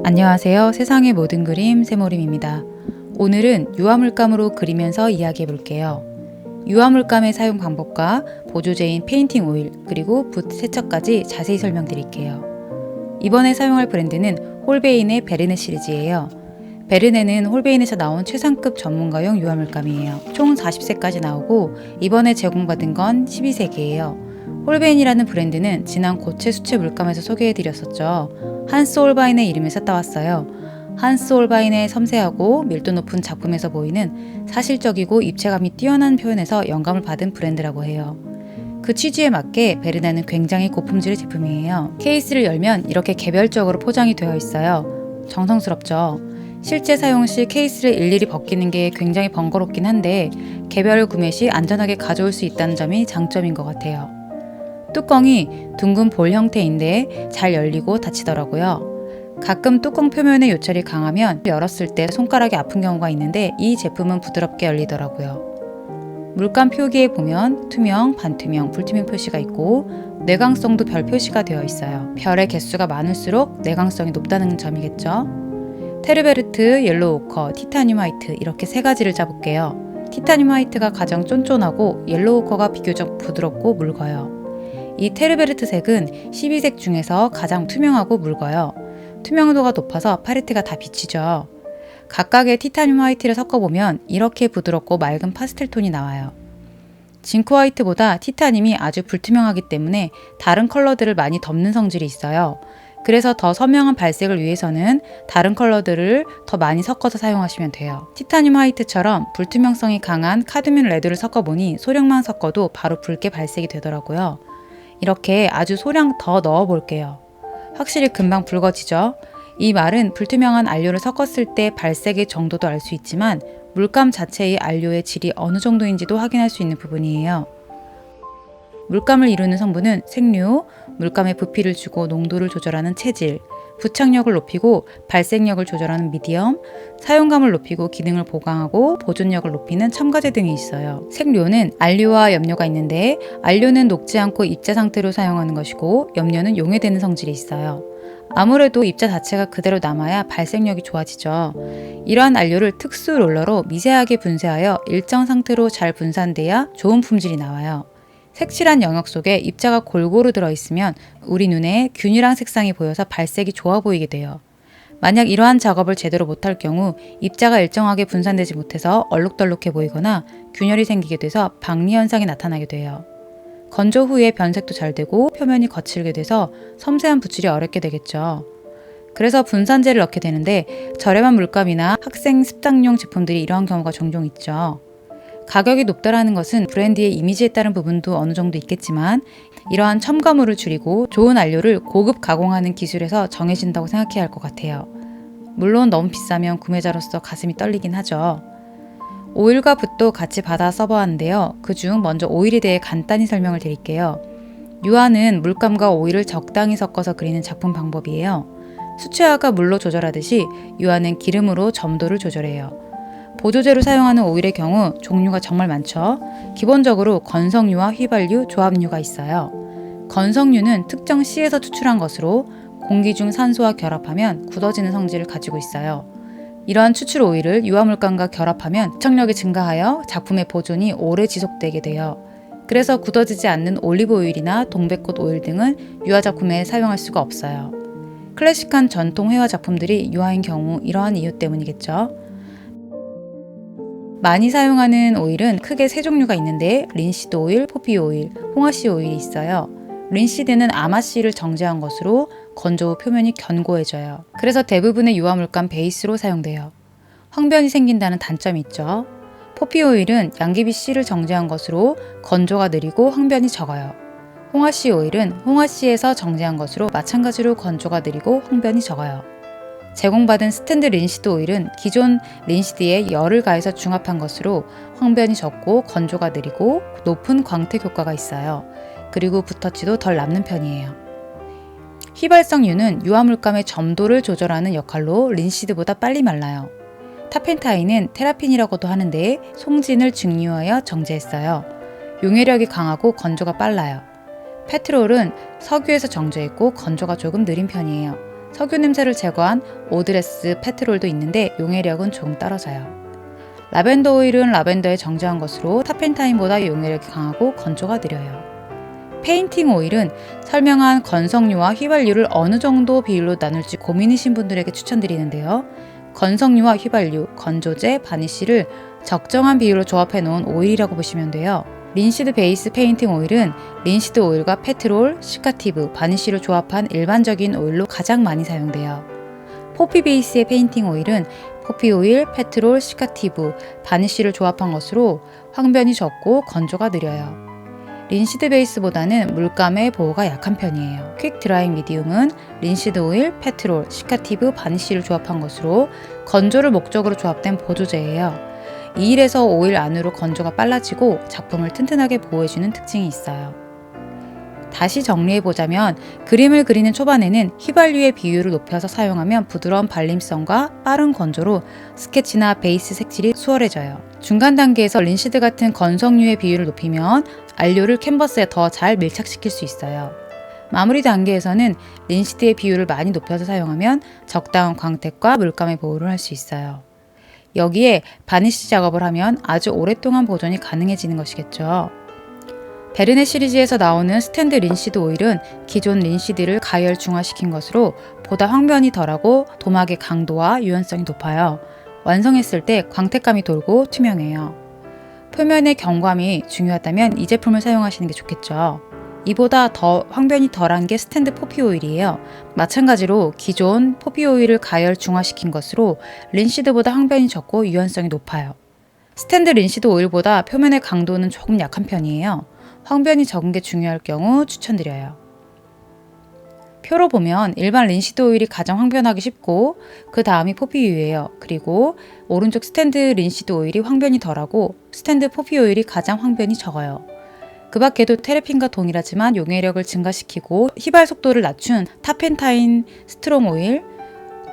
안녕하세요. 세상의 모든 그림 세모림입니다. 오늘은 유화물감으로 그리면서 이야기해 볼게요. 유화물감의 사용 방법과 보조제인 페인팅 오일 그리고 붓 세척까지 자세히 설명드릴게요. 이번에 사용할 브랜드는 홀베인의 베르네 시리즈예요. 베르네는 홀베인에서 나온 최상급 전문가용 유화물감이에요. 총 40색까지 나오고 이번에 제공받은 건 12색이에요. 홀베인이라는 브랜드는 지난 고체 수채 물감에서 소개해드렸었죠. 한스 홀바인의 이름에서 따왔어요. 한스 홀바인의 섬세하고 밀도 높은 작품에서 보이는 사실적이고 입체감이 뛰어난 표현에서 영감을 받은 브랜드라고 해요. 그 취지에 맞게 베르네는 굉장히 고품질의 제품이에요. 케이스를 열면 이렇게 개별적으로 포장이 되어 있어요. 정성스럽죠? 실제 사용 시 케이스를 일일이 벗기는 게 굉장히 번거롭긴 한데 개별 구매 시 안전하게 가져올 수 있다는 점이 장점인 것 같아요. 뚜껑이 둥근 볼 형태인데 잘 열리고 닫히더라고요. 가끔 뚜껑 표면의 요철이 강하면 열었을 때 손가락이 아픈 경우가 있는데 이 제품은 부드럽게 열리더라고요. 물감 표기에 보면 투명, 반투명, 불투명 표시가 있고 내광성도 별 표시가 되어 있어요. 별의 개수가 많을수록 내광성이 높다는 점이겠죠. 테르베르트, 옐로우 오커, 티타늄 화이트 이렇게 세 가지를 짜볼게요. 티타늄 화이트가 가장 쫀쫀하고 옐로우 오커가 비교적 부드럽고 묽어요. 이 테르베르트 색은 12색 중에서 가장 투명하고 묽어요. 투명도가 높아서 팔레트가 다 비치죠. 각각의 티타늄 화이트를 섞어보면 이렇게 부드럽고 맑은 파스텔 톤이 나와요. 징크 화이트보다 티타늄이 아주 불투명하기 때문에 다른 컬러들을 많이 덮는 성질이 있어요. 그래서 더 선명한 발색을 위해서는 다른 컬러들을 더 많이 섞어서 사용하시면 돼요. 티타늄 화이트처럼 불투명성이 강한 카드뮴 레드를 섞어보니 소량만 섞어도 바로 붉게 발색이 되더라고요. 이렇게 아주 소량 더 넣어 볼게요. 확실히 금방 붉어지죠? 이 말은 불투명한 안료를 섞었을 때 발색의 정도도 알 수 있지만 물감 자체의 안료의 질이 어느 정도인지도 확인할 수 있는 부분이에요. 물감을 이루는 성분은 색료, 물감에 부피를 주고 농도를 조절하는 체질, 부착력을 높이고 발색력을 조절하는 미디엄, 사용감을 높이고 기능을 보강하고 보존력을 높이는 첨가제 등이 있어요. 색료는 안료와 염료가 있는데 안료는 녹지 않고 입자 상태로 사용하는 것이고 염료는 용해되는 성질이 있어요. 아무래도 입자 자체가 그대로 남아야 발색력이 좋아지죠. 이러한 안료를 특수 롤러로 미세하게 분쇄하여 일정 상태로 잘 분산돼야 좋은 품질이 나와요. 색칠한 영역 속에 입자가 골고루 들어있으면 우리 눈에 균일한 색상이 보여서 발색이 좋아 보이게 돼요. 만약 이러한 작업을 제대로 못할 경우 입자가 일정하게 분산되지 못해서 얼룩덜룩해 보이거나 균열이 생기게 돼서 박리 현상이 나타나게 돼요. 건조 후에 변색도 잘 되고 표면이 거칠게 돼서 섬세한 붓질이 어렵게 되겠죠. 그래서 분산제를 넣게 되는데 저렴한 물감이나 학생 습작용 제품들이 이러한 경우가 종종 있죠. 가격이 높다라는 것은 브랜드의 이미지에 따른 부분도 어느 정도 있겠지만 이러한 첨가물을 줄이고 좋은 안료를 고급 가공하는 기술에서 정해진다고 생각해야 할 것 같아요. 물론 너무 비싸면 구매자로서 가슴이 떨리긴 하죠. 오일과 붓도 같이 받아 써보았는데요. 그중 먼저 오일에 대해 간단히 설명을 드릴게요. 유화는 물감과 오일을 적당히 섞어서 그리는 작품 방법이에요. 수채화가 물로 조절하듯이 유화는 기름으로 점도를 조절해요. 보조제로 사용하는 오일의 경우 종류가 정말 많죠. 기본적으로 건성유와 휘발유, 조합유가 있어요. 건성유는 특정 시에서 추출한 것으로 공기 중 산소와 결합하면 굳어지는 성질을 가지고 있어요. 이러한 추출 오일을 유화물감과 결합하면 부착력이 증가하여 작품의 보존이 오래 지속되게 돼요. 그래서 굳어지지 않는 올리브 오일이나 동백꽃 오일 등은 유화 작품에 사용할 수가 없어요. 클래식한 전통 회화 작품들이 유화인 경우 이러한 이유 때문이겠죠. 많이 사용하는 오일은 크게 세 종류가 있는데 린시드 오일, 포피 오일, 홍화씨 오일이 있어요. 린시드는 아마씨를 정제한 것으로 건조 후 표면이 견고해져요. 그래서 대부분의 유화물감 베이스로 사용돼요. 황변이 생긴다는 단점이 있죠. 포피 오일은 양귀비씨를 정제한 것으로 건조가 느리고 황변이 적어요. 홍화씨 오일은 홍화씨에서 정제한 것으로 마찬가지로 건조가 느리고 황변이 적어요. 제공받은 스탠드 린시드 오일은 기존 린시드에 열을 가해서 중합한 것으로 황변이 적고 건조가 느리고 높은 광택 효과가 있어요. 그리고 붓터치도 덜 남는 편이에요. 휘발성유는 유화물감의 점도를 조절하는 역할로 린시드보다 빨리 말라요. 타펜타인은 테라핀이라고도 하는데 송진을 증류하여 정제했어요. 용해력이 강하고 건조가 빨라요. 페트롤은 석유에서 정제했고 건조가 조금 느린 편이에요. 석유 냄새를 제거한 오드레스 페트롤도 있는데 용해력은 조금 떨어져요. 라벤더 오일은 라벤더에 정제한 것으로 타펜타인보다 용해력이 강하고 건조가 느려요. 페인팅 오일은 설명한 건성류와 휘발유를 어느 정도 비율로 나눌지 고민이신 분들에게 추천드리는데요. 건성류와 휘발유, 건조제, 바니쉬를 적정한 비율로 조합해 놓은 오일이라고 보시면 돼요. 린시드 베이스 페인팅 오일은 린시드 오일과 페트롤, 시카티브, 바니쉬를 조합한 일반적인 오일로 가장 많이 사용돼요. 포피 베이스의 페인팅 오일은 포피 오일, 페트롤, 시카티브, 바니쉬를 조합한 것으로 황변이 적고 건조가 느려요. 린시드 베이스보다는 물감의 보호가 약한 편이에요. 퀵 드라잉 미디움은 린시드 오일, 페트롤, 시카티브, 바니쉬를 조합한 것으로 건조를 목적으로 조합된 보조제예요. 2일에서 5일 안으로 건조가 빨라지고 작품을 튼튼하게 보호해주는 특징이 있어요. 다시 정리해보자면 그림을 그리는 초반에는 휘발유의 비율을 높여서 사용하면 부드러운 발림성과 빠른 건조로 스케치나 베이스 색칠이 수월해져요. 중간 단계에서 린시드 같은 건성류의 비율을 높이면 안료를 캔버스에 더 잘 밀착시킬 수 있어요. 마무리 단계에서는 린시드의 비율을 많이 높여서 사용하면 적당한 광택과 물감의 보호를 할 수 있어요. 여기에 바니쉬 작업을 하면 아주 오랫동안 보존이 가능해지는 것이겠죠. 베르네 시리즈에서 나오는 스탠드 린시드 오일은 기존 린시드를 가열 중화시킨 것으로 보다 황변이 덜하고 도막의 강도와 유연성이 높아요. 완성했을 때 광택감이 돌고 투명해요. 표면의 경감이 중요하다면 이 제품을 사용하시는 게 좋겠죠. 이보다 더 황변이 덜한 게 스탠드 포피 오일이에요. 마찬가지로 기존 포피 오일을 가열 중화시킨 것으로 린시드보다 황변이 적고 유연성이 높아요. 스탠드 린시드 오일보다 표면의 강도는 조금 약한 편이에요. 황변이 적은 게 중요할 경우 추천드려요. 표로 보면 일반 린시드 오일이 가장 황변하기 쉽고 그 다음이 포피유예요. 그리고 오른쪽 스탠드 린시드 오일이 황변이 덜하고 스탠드 포피 오일이 가장 황변이 적어요. 그 밖에도 테레핀과 동일하지만 용해력을 증가시키고 휘발 속도를 낮춘 타펜타인 스트롱 오일,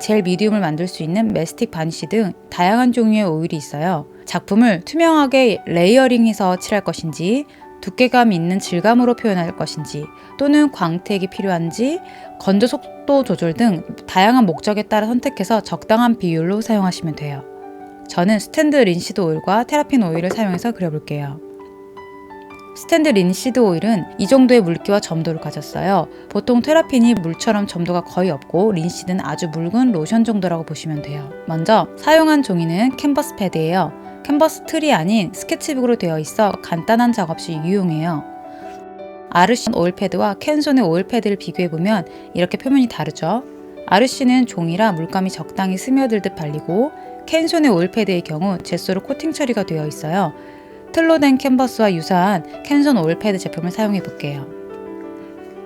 젤 미디움을 만들 수 있는 메스틱 바니쉬 등 다양한 종류의 오일이 있어요. 작품을 투명하게 레이어링해서 칠할 것인지 두께감 있는 질감으로 표현할 것인지 또는 광택이 필요한지 건조 속도 조절 등 다양한 목적에 따라 선택해서 적당한 비율로 사용하시면 돼요. 저는 스탠드 린시드 오일과 테라핀 오일을 사용해서 그려볼게요. 스탠드 린시드 오일은 이 정도의 물기와 점도를 가졌어요. 보통 테라핀이 물처럼 점도가 거의 없고 린시드는 아주 묽은 로션 정도라고 보시면 돼요. 먼저 사용한 종이는 캔버스 패드예요. 캔버스 틀이 아닌 스케치북으로 되어 있어 간단한 작업 시 유용해요. 아르신 오일패드와 캔손의 오일패드를 비교해보면 이렇게 표면이 다르죠. 아르신은 종이라 물감이 적당히 스며들듯 발리고 캔손의 오일패드의 경우 젯소로 코팅 처리가 되어 있어요. 틀로 된 캔버스와 유사한 캔손 오일패드 제품을 사용해 볼게요.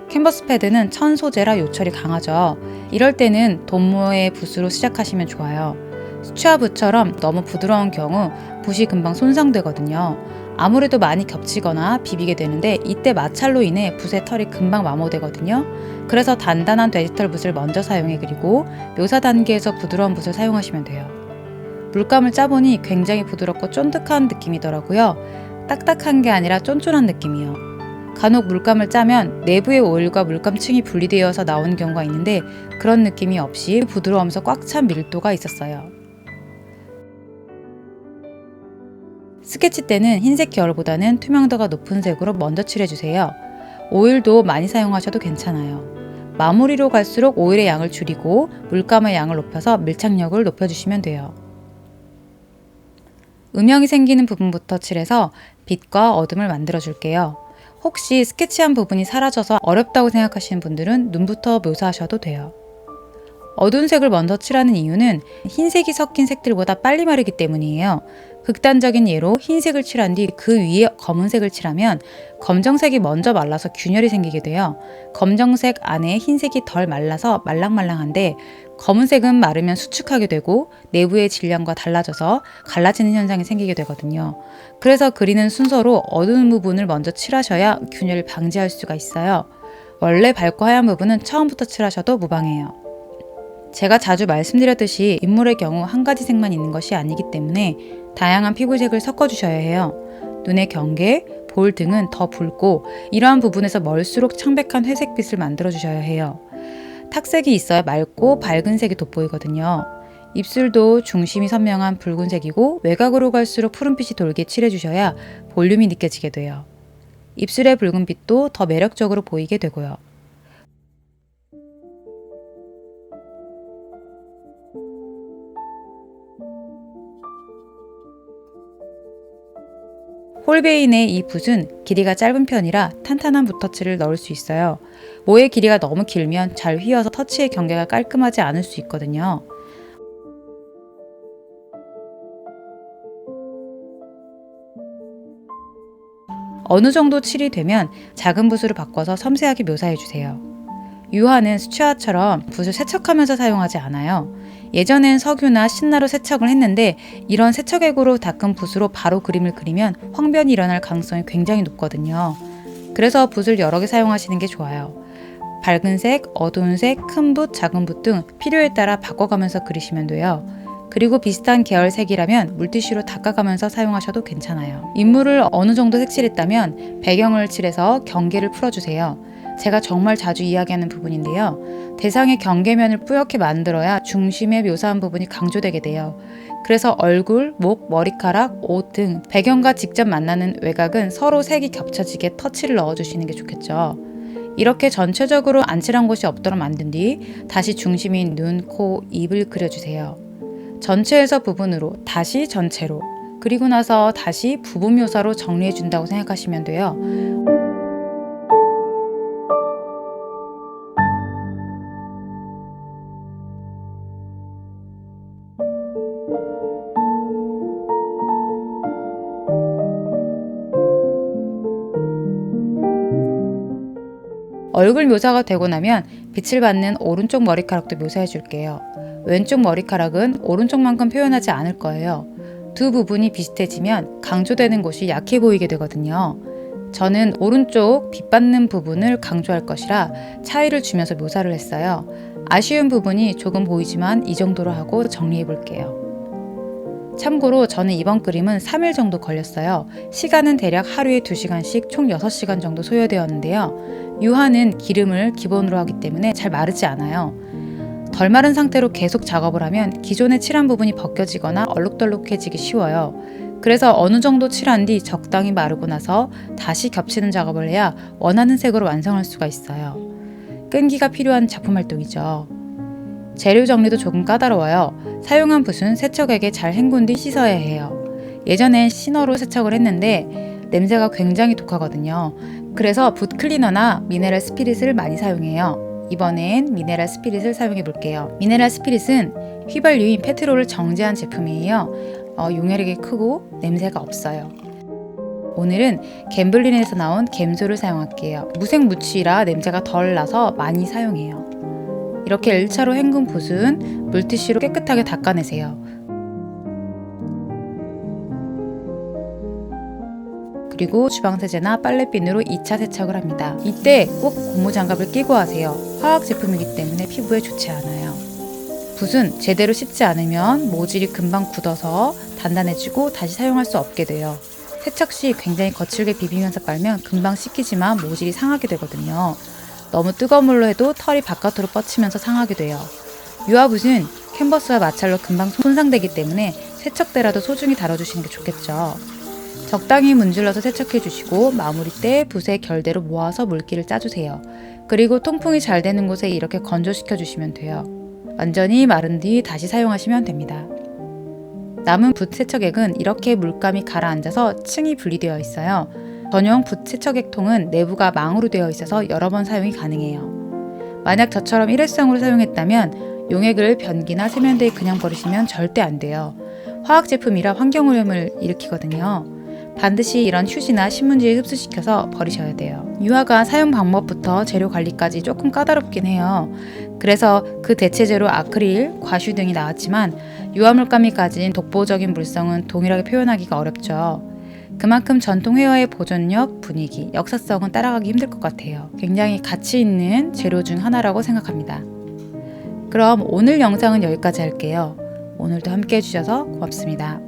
캔버스 패드는 천 소재라 요철이 강하죠. 이럴 때는 돈모의 붓으로 시작하시면 좋아요. 수채화 붓처럼 너무 부드러운 경우 붓이 금방 손상되거든요. 아무래도 많이 겹치거나 비비게 되는데 이때 마찰로 인해 붓의 털이 금방 마모되거든요. 그래서 단단한 데지털 붓을 먼저 사용해 그리고 묘사 단계에서 부드러운 붓을 사용하시면 돼요. 물감을 짜보니 굉장히 부드럽고 쫀득한 느낌이더라고요. 딱딱한 게 아니라 쫀쫀한 느낌이요. 간혹 물감을 짜면 내부의 오일과 물감층이 분리되어서 나오는 경우가 있는데 그런 느낌이 없이 부드러우면서 꽉 찬 밀도가 있었어요. 스케치 때는 흰색 계열보다는 투명도가 높은 색으로 먼저 칠해주세요. 오일도 많이 사용하셔도 괜찮아요. 마무리로 갈수록 오일의 양을 줄이고 물감의 양을 높여서 밀착력을 높여주시면 돼요. 음영이 생기는 부분부터 칠해서 빛과 어둠을 만들어 줄게요. 혹시 스케치한 부분이 사라져서 어렵다고 생각하시는 분들은 눈부터 묘사하셔도 돼요. 어두운 색을 먼저 칠하는 이유는 흰색이 섞인 색들보다 빨리 마르기 때문이에요. 극단적인 예로 흰색을 칠한 뒤 그 위에 검은색을 칠하면 검정색이 먼저 말라서 균열이 생기게 돼요. 검정색 안에 흰색이 덜 말라서 말랑말랑한데 검은색은 마르면 수축하게 되고 내부의 질량과 달라져서 갈라지는 현상이 생기게 되거든요. 그래서 그리는 순서로 어두운 부분을 먼저 칠하셔야 균열을 방지할 수가 있어요. 원래 밝고 하얀 부분은 처음부터 칠하셔도 무방해요. 제가 자주 말씀드렸듯이 인물의 경우 한 가지 색만 있는 것이 아니기 때문에 다양한 피부색을 섞어주셔야 해요. 눈의 경계, 볼 등은 더 붉고 이러한 부분에서 멀수록 창백한 회색빛을 만들어주셔야 해요. 탁색이 있어야 맑고 밝은 색이 돋보이거든요. 입술도 중심이 선명한 붉은색이고 외곽으로 갈수록 푸른빛이 돌게 칠해주셔야 볼륨이 느껴지게 돼요. 입술의 붉은빛도 더 매력적으로 보이게 되고요. 홀베인의 이 붓은 길이가 짧은 편이라 탄탄한 붓터치를 넣을 수 있어요. 모의 길이가 너무 길면 잘 휘어서 터치의 경계가 깔끔하지 않을 수 있거든요. 어느 정도 칠이 되면 작은 붓으로 바꿔서 섬세하게 묘사해주세요. 유화는 수채화처럼 붓을 세척하면서 사용하지 않아요. 예전엔 석유나 신나로 세척을 했는데 이런 세척액으로 닦은 붓으로 바로 그림을 그리면 황변이 일어날 가능성이 굉장히 높거든요. 그래서 붓을 여러 개 사용하시는 게 좋아요. 밝은 색, 어두운 색, 큰 붓, 작은 붓 등 필요에 따라 바꿔가면서 그리시면 돼요. 그리고 비슷한 계열 색이라면 물티슈로 닦아가면서 사용하셔도 괜찮아요. 인물을 어느 정도 색칠했다면 배경을 칠해서 경계를 풀어주세요. 제가 정말 자주 이야기하는 부분인데요. 대상의 경계면을 뿌옇게 만들어야 중심에 묘사한 부분이 강조되게 돼요. 그래서 얼굴, 목, 머리카락, 옷 등 배경과 직접 만나는 외곽은 서로 색이 겹쳐지게 터치를 넣어주시는 게 좋겠죠. 이렇게 전체적으로 안 칠한 곳이 없도록 만든 뒤 다시 중심인 눈, 코, 입을 그려주세요. 전체에서 부분으로 다시 전체로 그리고 나서 다시 부분 묘사로 정리해 준다고 생각하시면 돼요. 얼굴 묘사가 되고 나면 빛을 받는 오른쪽 머리카락도 묘사해 줄게요. 왼쪽 머리카락은 오른쪽만큼 표현하지 않을 거예요. 두 부분이 비슷해지면 강조되는 곳이 약해 보이게 되거든요. 저는 오른쪽 빛 받는 부분을 강조할 것이라 차이를 주면서 묘사를 했어요. 아쉬운 부분이 조금 보이지만 이 정도로 하고 정리해 볼게요. 참고로 저는 이번 그림은 3일 정도 걸렸어요. 시간은 대략 하루에 2시간씩 총 6시간 정도 소요되었는데요. 유화는 기름을 기본으로 하기 때문에 잘 마르지 않아요. 덜 마른 상태로 계속 작업을 하면 기존에 칠한 부분이 벗겨지거나 얼룩덜룩해지기 쉬워요. 그래서 어느 정도 칠한 뒤 적당히 마르고 나서 다시 겹치는 작업을 해야 원하는 색으로 완성할 수가 있어요. 끈기가 필요한 작품 활동이죠. 재료 정리도 조금 까다로워요. 사용한 붓은 세척액에 잘 헹군 뒤 씻어야 해요. 예전엔 시너로 세척을 했는데 냄새가 굉장히 독하거든요. 그래서 붓 클리너나 미네랄 스피릿을 많이 사용해요. 이번엔 미네랄 스피릿을 사용해 볼게요. 미네랄 스피릿은 휘발유인 페트롤을 정제한 제품이에요. 용해력이 크고 냄새가 없어요. 오늘은 갬블린에서 나온 갬소를 사용할게요. 무색 무취라 냄새가 덜 나서 많이 사용해요. 이렇게 1차로 헹군 붓은 물티슈로 깨끗하게 닦아내세요. 그리고 주방세제나 빨래비누로 2차 세척을 합니다. 이때 꼭 고무장갑을 끼고 하세요. 화학 제품이기 때문에 피부에 좋지 않아요. 붓은 제대로 씻지 않으면 모질이 금방 굳어서 단단해지고 다시 사용할 수 없게 돼요. 세척 시 굉장히 거칠게 비비면서 빨면 금방 씻기지만 모질이 상하게 되거든요. 너무 뜨거운 물로 해도 털이 바깥으로 뻗치면서 상하게 돼요. 유화붓은 캔버스와 마찰로 금방 손상되기 때문에 세척대라도 소중히 다뤄주시는 게 좋겠죠. 적당히 문질러서 세척해주시고 마무리 때 붓의 결대로 모아서 물기를 짜주세요. 그리고 통풍이 잘 되는 곳에 이렇게 건조시켜주시면 돼요. 완전히 마른 뒤 다시 사용하시면 됩니다. 남은 붓 세척액은 이렇게 물감이 가라앉아서 층이 분리되어 있어요. 전용 붓 세척액통은 내부가 망으로 되어 있어서 여러 번 사용이 가능해요. 만약 저처럼 일회성으로 사용했다면 용액을 변기나 세면대에 그냥 버리시면 절대 안 돼요. 화학 제품이라 환경오염을 일으키거든요. 반드시 이런 휴지나 신문지에 흡수시켜서 버리셔야 돼요. 유화가 사용 방법부터 재료 관리까지 조금 까다롭긴 해요. 그래서 그 대체재로 아크릴, 과슈 등이 나왔지만 유화 물감이 가진 독보적인 물성은 동일하게 표현하기가 어렵죠. 그만큼 전통 회화의 보존력, 분위기, 역사성은 따라가기 힘들 것 같아요. 굉장히 가치 있는 재료 중 하나라고 생각합니다. 그럼 오늘 영상은 여기까지 할게요. 오늘도 함께 해주셔서 고맙습니다.